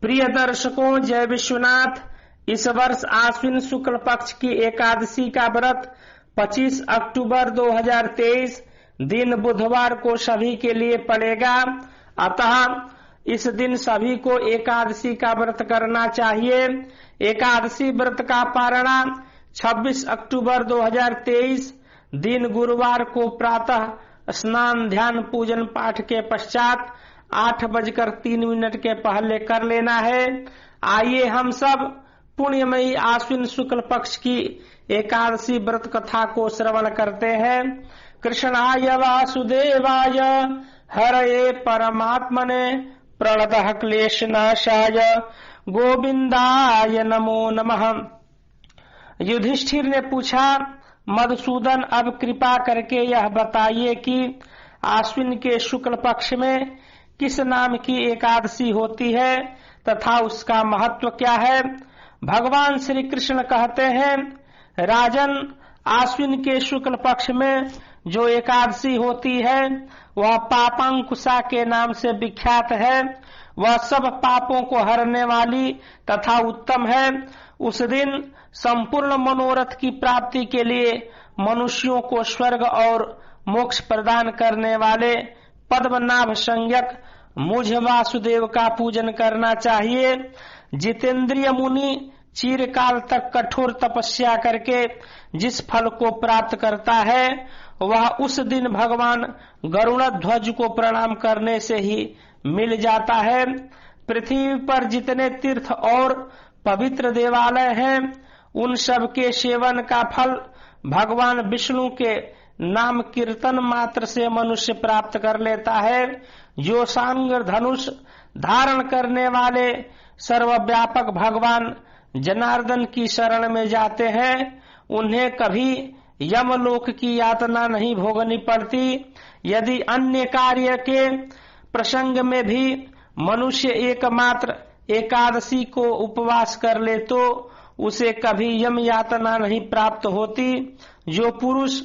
प्रिय दर्शकों, जय विश्वनाथ। इस वर्ष आश्विन शुक्ल पक्ष की एकादशी का व्रत 25 अक्टूबर 2023 दिन बुधवार को सभी के लिए पड़ेगा। अतः इस दिन सभी को एकादशी का व्रत करना चाहिए। एकादशी व्रत का पारणा 26 अक्टूबर 2023 दिन गुरुवार को प्रातः स्नान ध्यान पूजन पाठ के पश्चात 8:03 के पहले कर लेना है। आइए हम सब पुण्यमयी आश्विन शुक्ल पक्ष की एकादशी व्रत कथा को श्रवण करते हैं। कृष्णाय वासुदेवाय हरये परमात्मने प्रणतः क्लेशनाशाय गोविंदाय नमो नमः। युधिष्ठिर ने पूछा, मधुसूदन, अब कृपा करके यह बताइए कि आश्विन के शुक्ल पक्ष में किस नाम की एकादशी होती है तथा उसका महत्व क्या है। भगवान श्री कृष्ण कहते हैं, राजन, आश्विन के शुक्ल पक्ष में जो एकादशी होती है वह पापांकुशा के नाम से विख्यात है। वह सब पापों को हरने वाली तथा उत्तम है। उस दिन संपूर्ण मनोरथ की प्राप्ति के लिए मनुष्यों को स्वर्ग और मोक्ष प्रदान करने वाले पद्मनाभ संज्ञक मुझ वासुदेव का पूजन करना चाहिए। जितेंद्रिय मुनि चिरकाल तक कठोर तपस्या करके जिस फल को प्राप्त करता है वह उस दिन भगवान गरुड़ध्वज को प्रणाम करने से ही मिल जाता है। पृथ्वी पर जितने तीर्थ और पवित्र देवालय हैं उन सब के सेवन का फल भगवान विष्णु के नाम कीर्तन मात्र से मनुष्य प्राप्त कर लेता है। जो सांग धनुष धारण करने वाले सर्वव्यापक भगवान जनार्दन की शरण में जाते हैं उन्हें कभी यमलोक की यातना नहीं भोगनी पड़ती। यदि अन्य कार्य के प्रसंग में भी मनुष्य एकमात्र एकादशी को उपवास कर ले तो उसे कभी यम यातना नहीं प्राप्त होती। जो पुरुष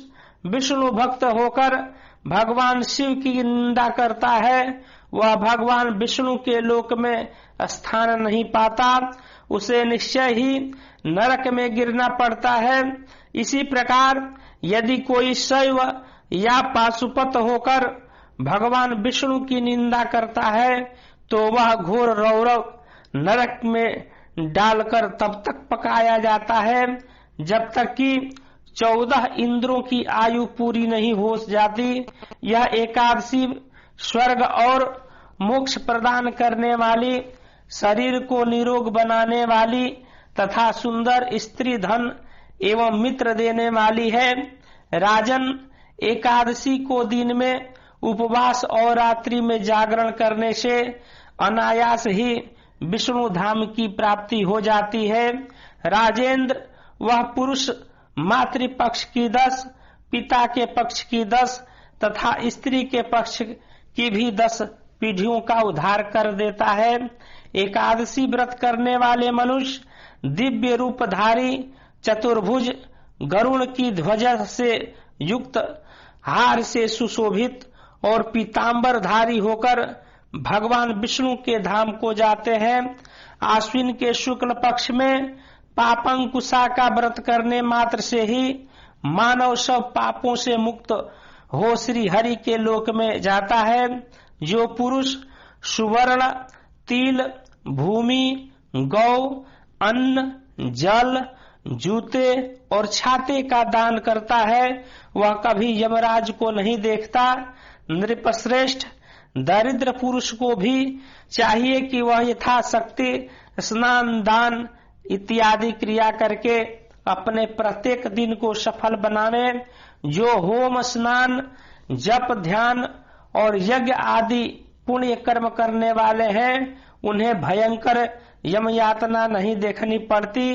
विष्णु भक्त होकर भगवान शिव की निंदा करता है वह भगवान विष्णु के लोक में स्थान नहीं पाता, उसे निश्चय ही नरक में गिरना पड़ता है। इसी प्रकार यदि कोई शैव या पाशुपत होकर भगवान विष्णु की निंदा करता है तो वह घोर रौरव नरक में डालकर तब तक पकाया जाता है जब तक कि 14 इंद्रों की आयु पूरी नहीं हो जाती। यह एकादशी स्वर्ग और मोक्ष प्रदान करने वाली, शरीर को निरोग बनाने वाली तथा सुंदर स्त्री धन एवं मित्र देने वाली है। राजन, एकादशी को दिन में उपवास और रात्रि में जागरण करने से अनायास ही विष्णु धाम की प्राप्ति हो जाती है। राजेंद्र, वह पुरुष मातृपक्ष की 10, पिता के पक्ष की 10 तथा स्त्री के पक्ष की भी 10 पीढ़ियों का उद्धार कर देता है। एकादशी व्रत करने वाले मनुष्य दिव्य रूपधारी, चतुर्भुज, गरुड़ की ध्वजा से युक्त, हार से सुशोभित और पीतांबरधारी होकर भगवान विष्णु के धाम को जाते हैं। आश्विन के शुक्ल पक्ष में पापंकुशा का व्रत करने मात्र से ही मानव सब पापों से मुक्त हो श्री हरि के लोक में जाता है। जो पुरुष सुवर्ण, तिल, भूमि, गौ, अन्न, जल, जूते और छाते का दान करता है वह कभी यमराज को नहीं देखता। नृपश्रेष्ठ, दरिद्र पुरुष को भी चाहिए कि वह यथाशक्ति स्नान दान इत्यादि क्रिया करके अपने प्रत्येक दिन को सफल बनावे। जो होम स्नान, जप, ध्यान और यज्ञ आदि पुण्य कर्म करने वाले हैं उन्हें भयंकर यम यातना नहीं देखनी पड़ती।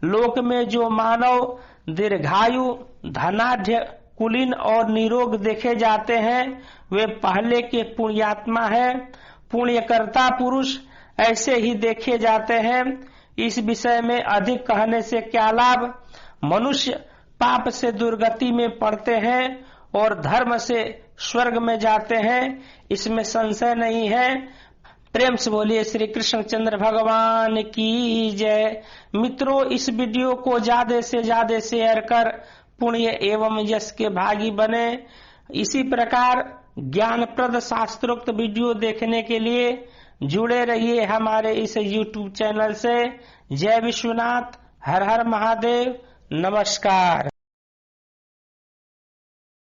लोक में जो मानव दीर्घायु, धनाढ्य, कुलीन और निरोग देखे जाते हैं वे पहले के पुण्यात्मा हैं। पुण्यकर्ता पुरुष ऐसे ही देखे जाते हैं। इस विषय में अधिक कहने से क्या लाभ। मनुष्य पाप से दुर्गति में पड़ते हैं और धर्म से स्वर्ग में जाते हैं, इसमें संशय नहीं है। प्रेम से बोलिए श्री कृष्णचंद्र भगवान की जय। मित्रों, इस वीडियो को ज्यादा से ज्यादा शेयर कर पुण्य एवं यश के भागी बने। इसी प्रकार ज्ञानप्रद शास्त्रोक्त वीडियो देखने के लिए जुड़े रहिए हमारे इस YouTube चैनल से। जय विश्वनाथ, हर हर महादेव, नमस्कार।